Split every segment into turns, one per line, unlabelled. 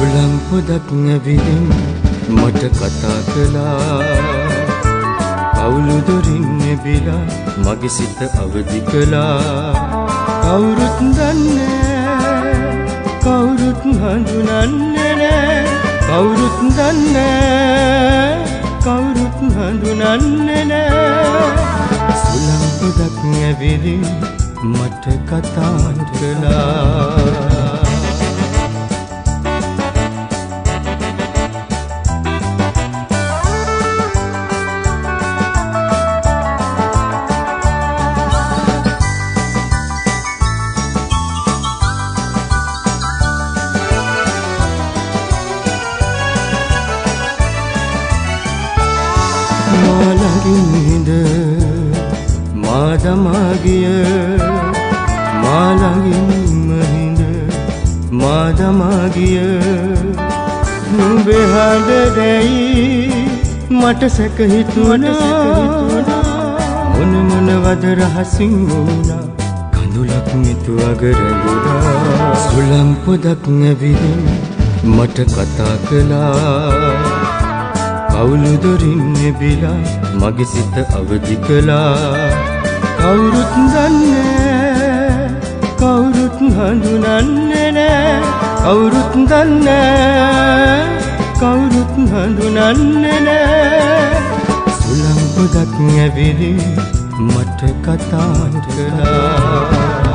සුළං පොදක් ඇවිදින් මට කතා කළා. කවුළු දොරින් එබිලා මගේ සිත අවදි කළා. කවුරුත් දන්නේ කවුරුත් හඳුනන්නේ නෑ. කවුරුත් දන්නේ කවුරුත් හඳුනන්නේ නෑ. සුළං පොදක් ඇවිදින් මට කතා කළා. මාදමාගිය මාළඟින්ම හිඳ මාදමාගිය නුඹේ හඬදැයි මට සැක හිතුණා. මොන මොනවද රහසින් වුණා කඳුලක් මෙතු අගරැඳුණා. සුළං පොදක් ඇවිදින් මට කතා කළා. කවුළු දොරින් එබිලා මගේ සිත අවදි කළා. කවුරුත් දන්නේ කවුරුත් හඳුනන්නේ නෑ. කවුරුත් දන්නේ කවුරුත් හඳුනන්නේ නෑ. සුළං පොදක් ඇවිදින් මට කතා කළා.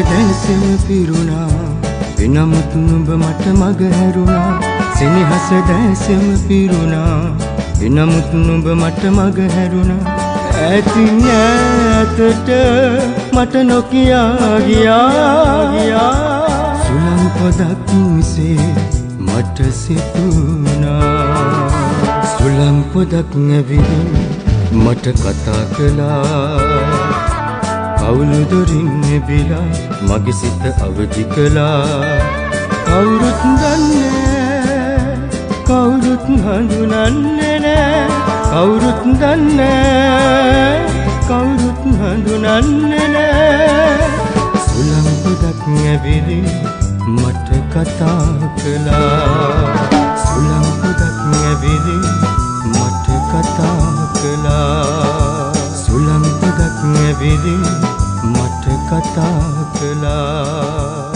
දැසෙම පිරුණා වෙනමුත් නුඹ මට මග හැරුණා. සෙනෙහස දැසෙම පිරුණා වෙනමුත් නුඹ මට මග හැරුණා. ඈතින් ඈතට මට නොකියා ගියා. සුළං පොදක් මිසේ මට සිතුණා. සුළං පොදක් ඇවිදින් මට කතා කළා. කවුළු දොරින් එබිලා මගේ සිත අවදි කළා. කවුරුත් දන්නේ කවුරුත් හඳුනන්නේ නෑ. කවුරුත් දන්නේ කවුරුත් හඳුනන්නේ නෑ. සුළං පොදක් ඇවිදින් මට කතා කළා. සුළං පොදක් ඇවිදින් මට කතා කළා. සුළං පොදක් ඇවිදින් මට කතා කළා.